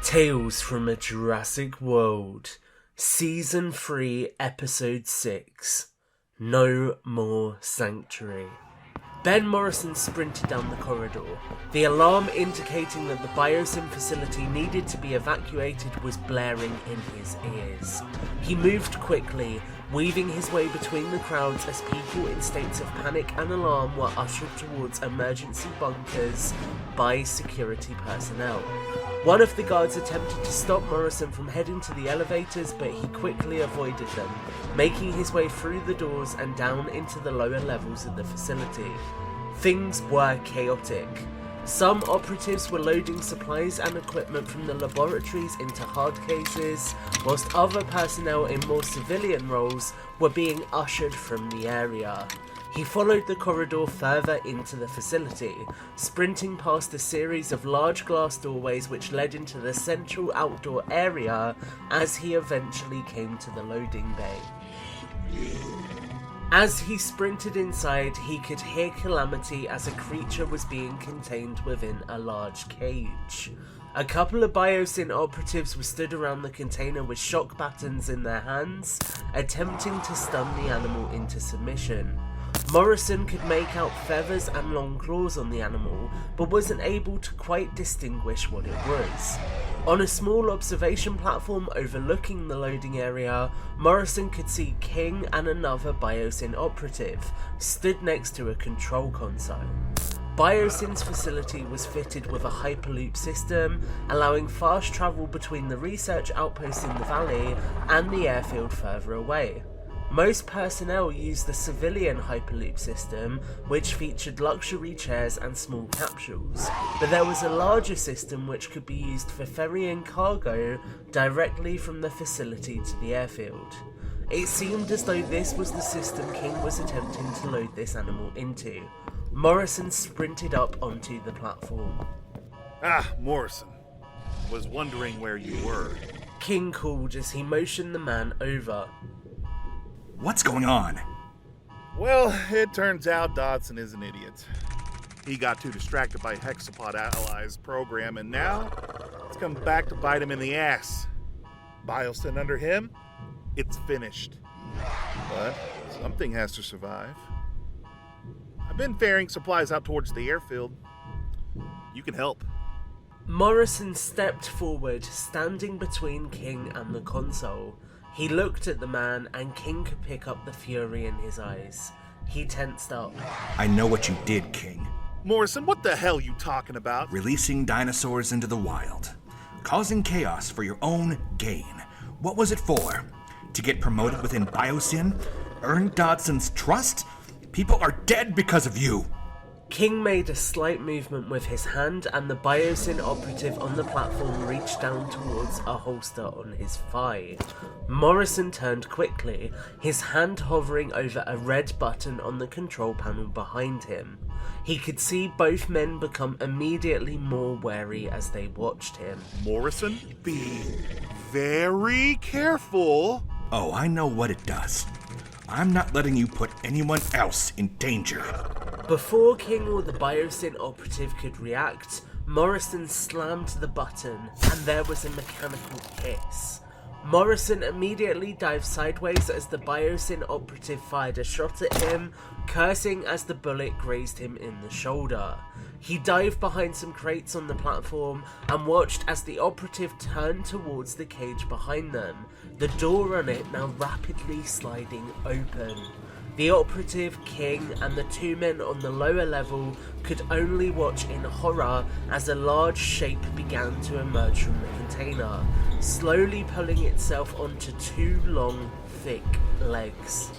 Tales from a Jurassic World, Season 3, Episode 6, No More Sanctuary. Ben Morrison sprinted down the corridor. The alarm indicating that the BioSyn facility needed to be evacuated was blaring in his ears. He moved quickly, weaving his way between the crowds as people in states of panic and alarm were ushered towards emergency bunkers by security personnel. One of the guards attempted to stop Morrison from heading to the elevators, but he quickly avoided them, making his way through the doors and down into the lower levels of the facility. Things were chaotic. Some operatives were loading supplies and equipment from the laboratories into hard cases, whilst other personnel in more civilian roles were being ushered from the area. He followed the corridor further into the facility, sprinting past a series of large glass doorways which led into the central outdoor area as he eventually came to the loading bay. As he sprinted inside, he could hear calamity as a creature was being contained within a large cage. A couple of BioSyn operatives were stood around the container with shock batons in their hands, attempting to stun the animal into submission. Morrison could make out feathers and long claws on the animal, but wasn't able to quite distinguish what it was. On a small observation platform overlooking the loading area, Morrison could see King and another BioSyn operative, stood next to a control console. BioSyn's facility was fitted with a hyperloop system, allowing fast travel between the research outposts in the valley and the airfield further away. Most personnel used the civilian hyperloop system, which featured luxury chairs and small capsules, but there was a larger system which could be used for ferrying cargo directly from the facility to the airfield. It seemed as though this was the system King was attempting to load this animal into. Morrison sprinted up onto the platform. Morrison. Was wondering where you were. King called as he motioned the man over. What's going on? Well, it turns out Dodson is an idiot. He got too distracted by Hexapod Allies' program, and now it's come back to bite him in the ass. BioSyn under him, it's finished. But something has to survive. I've been ferrying supplies out towards the airfield. You can help. Morrison stepped forward, standing between King and the console. He looked at the man, and King could pick up the fury in his eyes. He tensed up. I know what you did, King. Morrison, what the hell you talking about? Releasing dinosaurs into the wild. Causing chaos for your own gain. What was it for? To get promoted within BioSyn? Earn Dodson's trust? People are dead because of you. King made a slight movement with his hand, and the BioSyn operative on the platform reached down towards a holster on his thigh. Morrison turned quickly, his hand hovering over a red button on the control panel behind him. He could see both men become immediately more wary as they watched him. Morrison, be very careful. Oh, I know what it does. I'm not letting you put anyone else in danger. Before King or the BioSyn operative could react, Morrison slammed the button, and there was a mechanical hiss. Morrison immediately dived sideways as the BioSyn operative fired a shot at him, cursing as the bullet grazed him in the shoulder. He dived behind some crates on the platform and watched as the operative turned towards the cage behind them, the door on it now rapidly sliding open. The operative, King, and the two men on the lower level could only watch in horror as a large shape began to emerge from the container, slowly pulling itself onto two long, thick legs.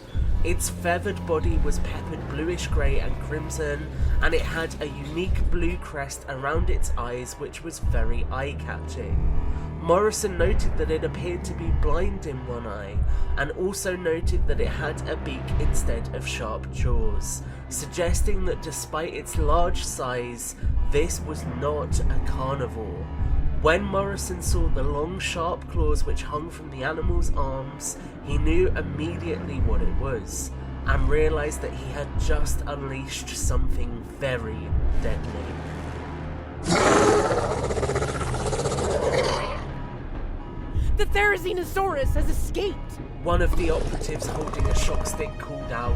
Its feathered body was peppered bluish-grey and crimson, and it had a unique blue crest around its eyes which was very eye-catching. Morrison noted that it appeared to be blind in one eye, and also noted that it had a beak instead of sharp jaws, suggesting that despite its large size, this was not a carnivore. When Morrison saw the long sharp claws which hung from the animal's arms, he knew immediately what it was, and realised that he had just unleashed something very deadly. The Therizinosaurus has escaped! One of the operatives holding a shock stick called out.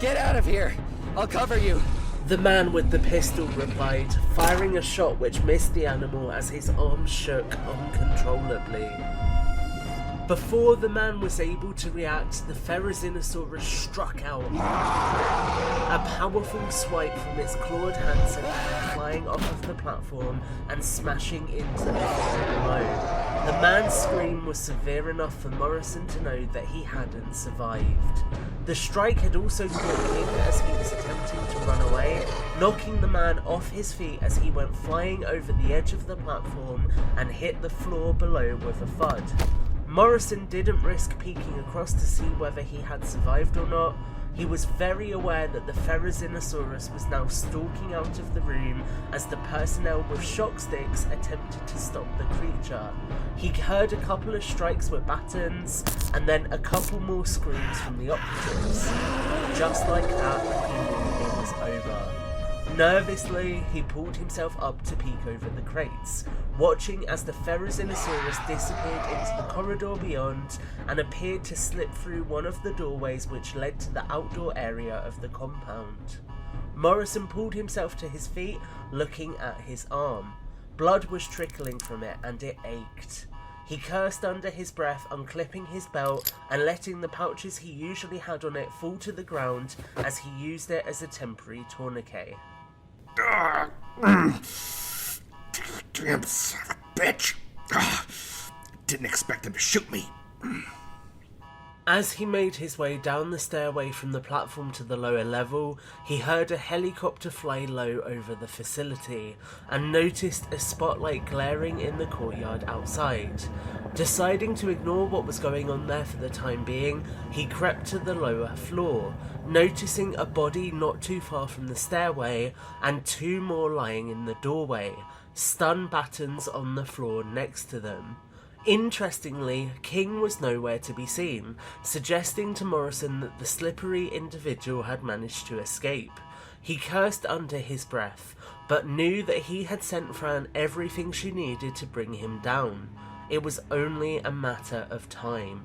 Get out of here! I'll cover you! The man with the pistol replied, firing a shot which missed the animal as his arms shook uncontrollably. Before the man was able to react, the Therizinosaurus struck out. A powerful swipe from its clawed hand sent him flying off of the platform and smashing into the floor below. The man's scream was severe enough for Morrison to know that he hadn't survived. The strike had also caught King as he was attempting to run away, knocking the man off his feet as he went flying over the edge of the platform and hit the floor below with a thud. Morrison didn't risk peeking across to see whether he had survived or not. He was very aware that the Therizinosaurus was now stalking out of the room as the personnel with shock sticks attempted to stop the creature. He heard a couple of strikes with batons and then a couple more screams from the operatives. Just like that, he knew it was over. Nervously, he pulled himself up to peek over the crates, watching as the Therizinosaurus disappeared into the corridor beyond and appeared to slip through one of the doorways which led to the outdoor area of the compound. Morrison pulled himself to his feet, looking at his arm. Blood was trickling from it and it ached. He cursed under his breath, unclipping his belt and letting the pouches he usually had on it fall to the ground as he used it as a temporary tourniquet. Damn son of a bitch. Didn't expect him to shoot me. As he made his way down the stairway from the platform to the lower level, he heard a helicopter fly low over the facility and noticed a spotlight glaring in the courtyard outside. Deciding to ignore what was going on there for the time being, he crept to the lower floor, noticing a body not too far from the stairway and two more lying in the doorway, stun batons on the floor next to them. Interestingly, King was nowhere to be seen, suggesting to Morrison that the slippery individual had managed to escape. He cursed under his breath, but knew that he had sent Fran everything she needed to bring him down. It was only a matter of time.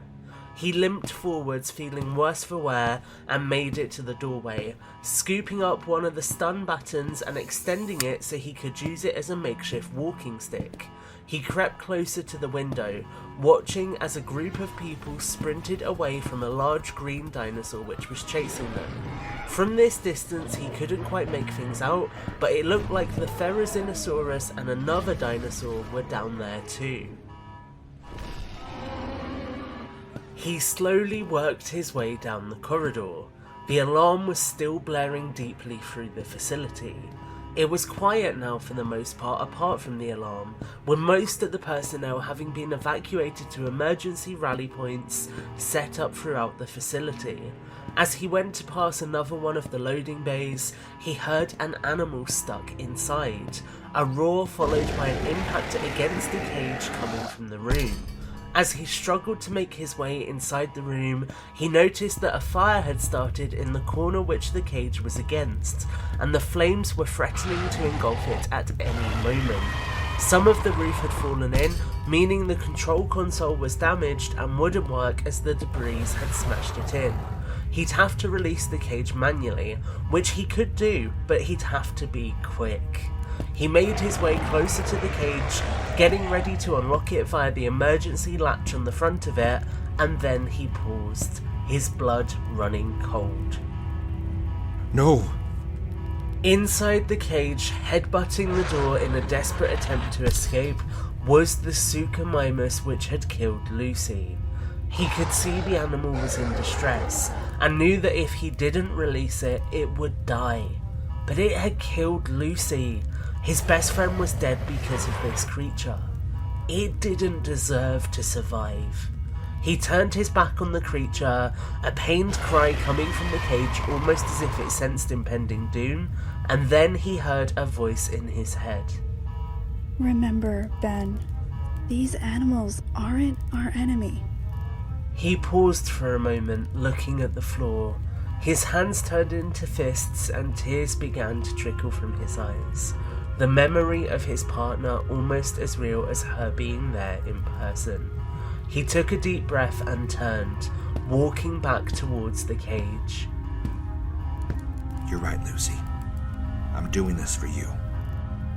He limped forwards, feeling worse for wear, and made it to the doorway, scooping up one of the stun batons and extending it so he could use it as a makeshift walking stick. He crept closer to the window, watching as a group of people sprinted away from a large green dinosaur which was chasing them. From this distance he couldn't quite make things out, but it looked like the Therizinosaurus and another dinosaur were down there too. He slowly worked his way down the corridor. The alarm was still blaring deeply through the facility. It was quiet now for the most part, apart from the alarm, with most of the personnel having been evacuated to emergency rally points set up throughout the facility. As he went to pass another one of the loading bays, he heard an animal stuck inside, a roar followed by an impact against the cage coming from the room. As he struggled to make his way inside the room, he noticed that a fire had started in the corner which the cage was against, and the flames were threatening to engulf it at any moment. Some of the roof had fallen in, meaning the control console was damaged and wouldn't work as the debris had smashed it in. He'd have to release the cage manually, which he could do, but he'd have to be quick. He made his way closer to the cage, getting ready to unlock it via the emergency latch on the front of it, and then he paused, his blood running cold. No. Inside the cage, headbutting the door in a desperate attempt to escape, was the Suchomimus which had killed Lucy. He could see the animal was in distress, and knew that if he didn't release it, it would die. But it had killed Lucy. His best friend was dead because of this creature. It didn't deserve to survive. He turned his back on the creature, a pained cry coming from the cage almost as if it sensed impending doom, and then he heard a voice in his head. Remember, Ben, these animals aren't our enemy. He paused for a moment, looking at the floor. His hands turned into fists and tears began to trickle from his eyes. The memory of his partner almost as real as her being there in person. He took a deep breath and turned, walking back towards the cage. You're right, Lucy. I'm doing this for you.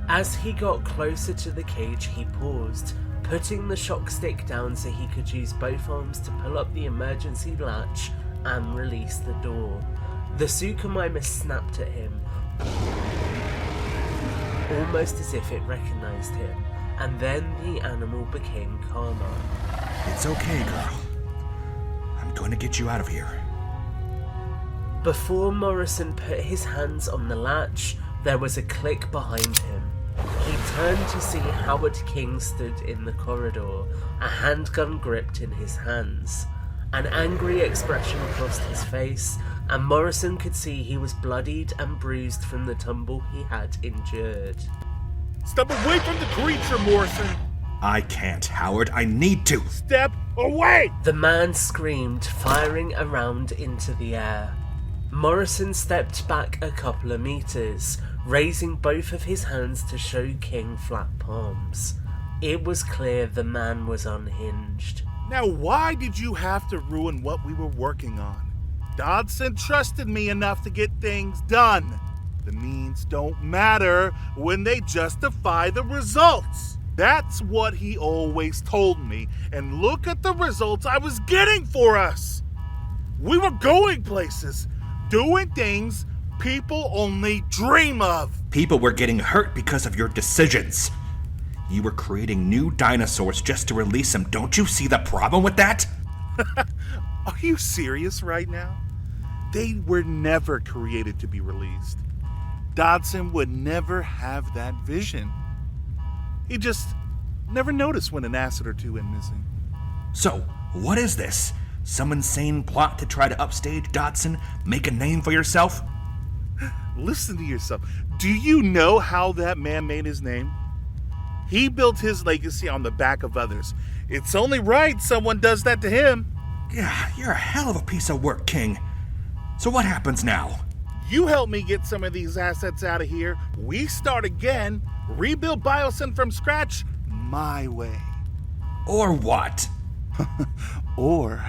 As he got closer to the cage, he paused, putting the shock stick down so he could use both arms to pull up the emergency latch and release the door. The Suchomimus snapped at him, almost as if it recognized him, and then the animal became calmer. It's okay, girl. I'm going to get you out of here. Before Morrison put his hands on the latch, there was a click behind him. He turned to see Howard King stood in the corridor, a handgun gripped in his hands. An angry expression crossed his face, and Morrison could see he was bloodied and bruised from the tumble he had endured. Step away from the creature, Morrison! I can't, Howard. I need to. Step away! The man screamed, firing around into the air. Morrison stepped back a couple of meters, raising both of his hands to show King flat palms. It was clear the man was unhinged. Now why did you have to ruin what we were working on? Dodson trusted me enough to get things done. The means don't matter when they justify the results. That's what he always told me, and look at the results I was getting for us. We were going places, doing things people only dream of. People were getting hurt because of your decisions. You were creating new dinosaurs just to release them. Don't you see the problem with that? Are you serious right now? They were never created to be released. Dodson would never have that vision. He just never noticed when an acid or two went missing. So, what is this? Some insane plot to try to upstage Dodson, make a name for yourself? Listen to yourself. Do you know how that man made his name? He built his legacy on the back of others. It's only right someone does that to him. Yeah, you're a hell of a piece of work, King. So what happens now? You help me get some of these assets out of here. We start again, rebuild BioSyn from scratch my way. Or what? Or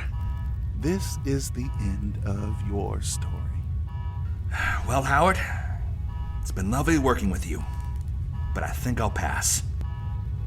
this is the end of your story. Well, Howard, it's been lovely working with you, but I think I'll pass.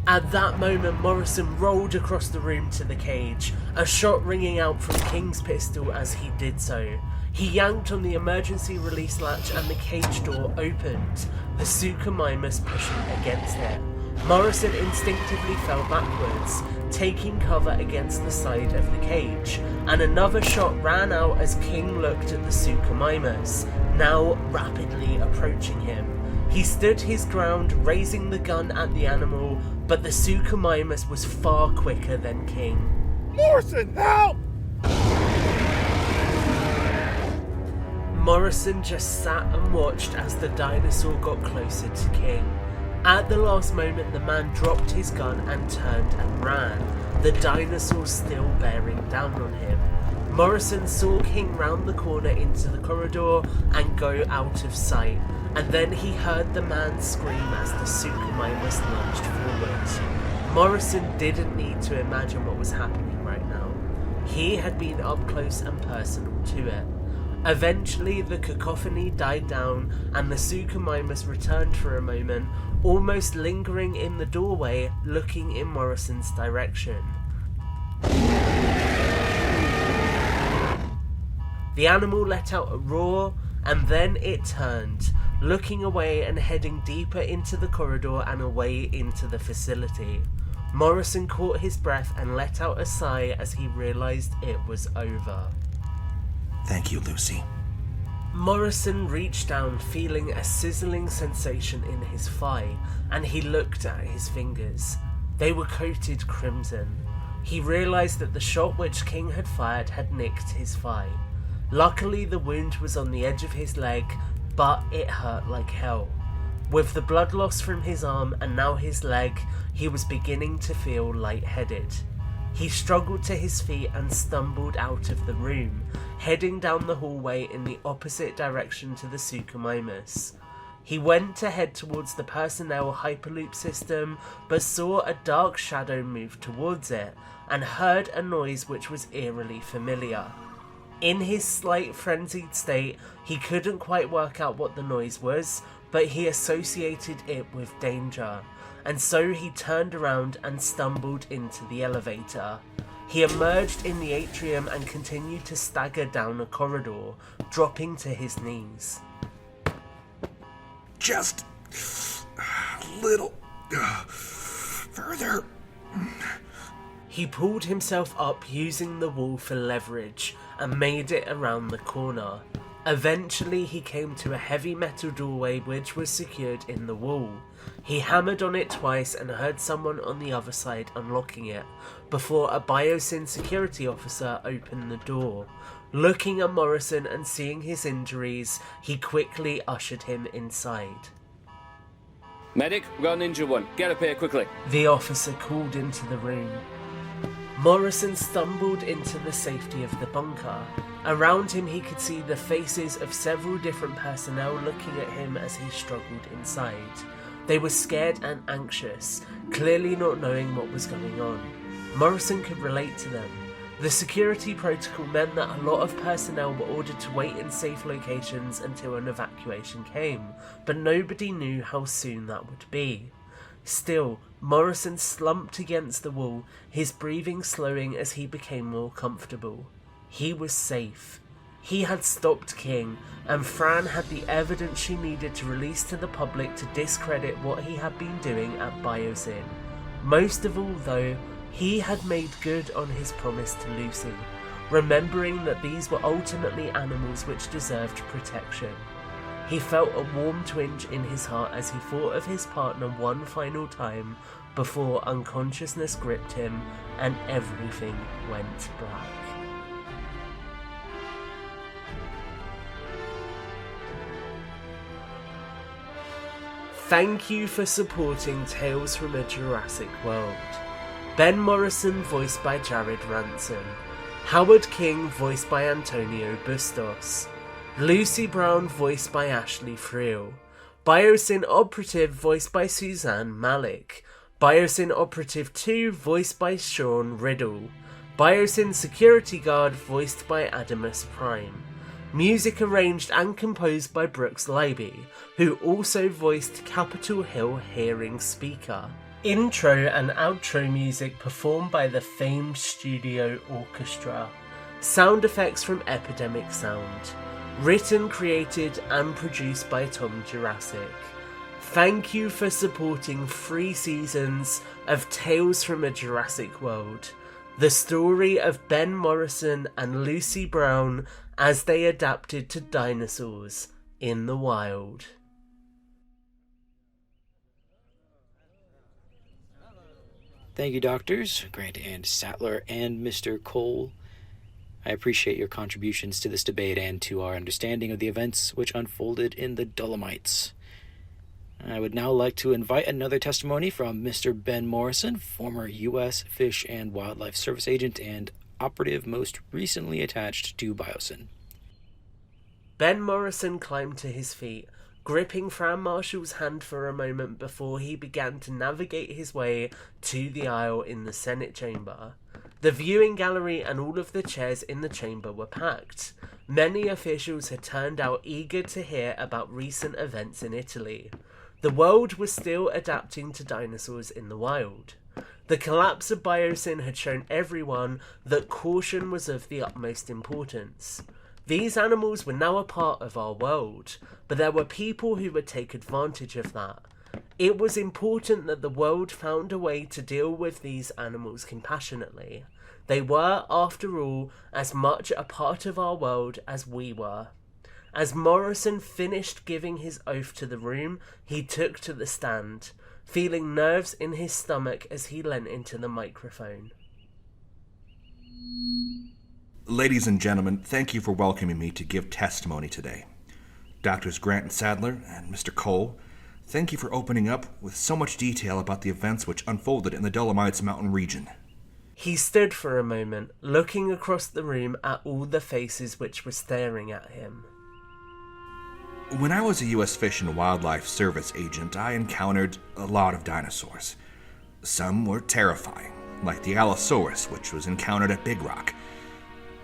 At that moment, Morrison rolled across the room to the cage, a shot ringing out from King's pistol as he did so. He yanked on the emergency release latch and the cage door opened, the Suchomimus pushing against it. Morrison instinctively fell backwards, taking cover against the side of the cage, and another shot ran out as King looked at the Suchomimus, now rapidly approaching him. He stood his ground, raising the gun at the animal, but the Suchomimus was far quicker than King. Morrison, help! Morrison just sat and watched as the dinosaur got closer to King. At the last moment, the man dropped his gun and turned and ran, the dinosaur still bearing down on him. Morrison saw King round the corner into the corridor and go out of sight, and then he heard the man scream as the Suchomimus lunged forward. Morrison didn't need to imagine what was happening right now. He had been up close and personal to it. Eventually, the cacophony died down and the Suchomimus returned for a moment, almost lingering in the doorway, looking in Morrison's direction. The animal let out a roar, and then it turned, looking away and heading deeper into the corridor and away into the facility. Morrison caught his breath and let out a sigh as he realized it was over. Thank you, Lucy. Morrison reached down, feeling a sizzling sensation in his thigh, and he looked at his fingers. They were coated crimson. He realized that the shot which King had fired had nicked his thigh. Luckily, the wound was on the edge of his leg, but it hurt like hell. With the blood loss from his arm and now his leg, he was beginning to feel lightheaded. He struggled to his feet and stumbled out of the room, heading down the hallway in the opposite direction to the Suchomimus. He went to head towards the personnel hyperloop system, but saw a dark shadow move towards it, and heard a noise which was eerily familiar. In his slight frenzied state, he couldn't quite work out what the noise was, but he associated it with danger, and so he turned around and stumbled into the elevator. He emerged in the atrium and continued to stagger down a corridor, dropping to his knees. Just a little further. He pulled himself up using the wall for leverage and made it around the corner. Eventually he came to a heavy metal doorway which was secured in the wall. He hammered on it twice and heard someone on the other side unlocking it, before a BioSyn security officer opened the door. Looking at Morrison and seeing his injuries, he quickly ushered him inside. Medic, we got an injured one. Get up here quickly. The officer called into the room. Morrison stumbled into the safety of the bunker. Around him he could see the faces of several different personnel looking at him as he struggled inside. They were scared and anxious, clearly not knowing what was going on. Morrison could relate to them. The security protocol meant that a lot of personnel were ordered to wait in safe locations until an evacuation came, but nobody knew how soon that would be. Still, Morrison slumped against the wall, his breathing slowing as he became more comfortable. He was safe. He had stopped King, and Fran had the evidence she needed to release to the public to discredit what he had been doing at BioSyn. Most of all, though, he had made good on his promise to Lucy, remembering that these were ultimately animals which deserved protection. He felt a warm twinge in his heart as he thought of his partner one final time before unconsciousness gripped him and everything went black. Thank you for supporting Tales from a Jurassic World. Ben Morrison voiced by Jared Ransom, Howard King voiced by Antonio Bustos, Lucy Brown voiced by Ashley Friel, BioSyn Operative voiced by Suzanne Malik, BioSyn Operative 2 voiced by Sean Riddle, BioSyn Security Guard voiced by Adamus Prime, music arranged and composed by Brooks Leiby, who also voiced Capitol Hill Hearing Speaker. Intro and outro music performed by the famed Studio Orchestra. Sound effects from Epidemic Sound. Written, created and produced by Tom Jurassic. Thank you for supporting 3 seasons of Tales from a Jurassic World. The story of Ben Morrison and Lucy Brown as they adapted to dinosaurs in the wild. Thank you, Doctors Grant and Sattler and Mr. Cole. I appreciate your contributions to this debate and to our understanding of the events which unfolded in the Dolomites. I would now like to invite another testimony from Mr. Ben Morrison, former U.S. Fish and Wildlife Service agent and operative most recently attached to BioSyn. Ben Morrison climbed to his feet, gripping Fran Marshall's hand for a moment before he began to navigate his way to the aisle in the Senate chamber. The viewing gallery and all of the chairs in the chamber were packed. Many officials had turned out eager to hear about recent events in Italy. The world was still adapting to dinosaurs in the wild. The collapse of BioSyn had shown everyone that caution was of the utmost importance. These animals were now a part of our world, but there were people who would take advantage of that. It was important that the world found a way to deal with these animals compassionately. They were, after all, as much a part of our world as we were. As Morrison finished giving his oath to the room, he took to the stand, feeling nerves in his stomach as he leant into the microphone. Ladies and gentlemen, thank you for welcoming me to give testimony today. Doctors Grant and Sadler and Mr. Cole, thank you for opening up with so much detail about the events which unfolded in the Dolomites mountain region. He stood for a moment, looking across the room at all the faces which were staring at him. When I was a U.S. Fish and Wildlife Service agent, I encountered a lot of dinosaurs. Some were terrifying, like the Allosaurus, which was encountered at Big Rock.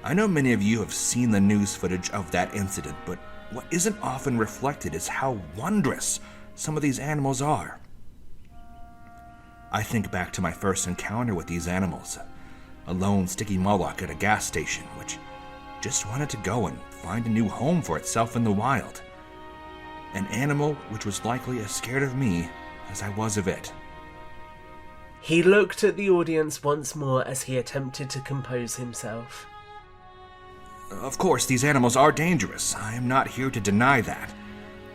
I know many of you have seen the news footage of that incident, but what isn't often reflected is how wondrous some of these animals are. I think back to my first encounter with these animals, a lone sticky Moloch at a gas station, which just wanted to go and find a new home for itself in the wild. An animal which was likely as scared of me as I was of it. He looked at the audience once more as he attempted to compose himself. Of course, these animals are dangerous. I am not here to deny that.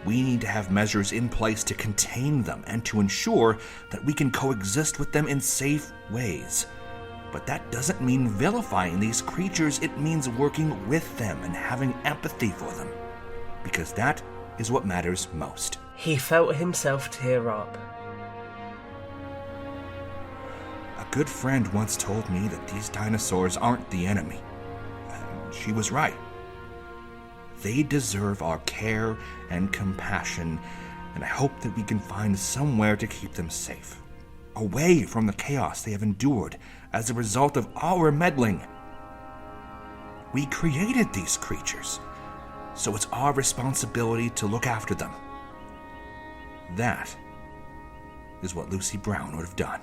We need to have measures in place to contain them and to ensure that we can coexist with them in safe ways. But that doesn't mean vilifying these creatures. It means working with them and having empathy for them. Because that is what matters most. He felt himself tear up. A good friend once told me that these dinosaurs aren't the enemy. And she was right. They deserve our care and compassion, and I hope that we can find somewhere to keep them safe, away from the chaos they have endured as a result of our meddling. We created these creatures, so it's our responsibility to look after them. That is what Lucy Brown would have done.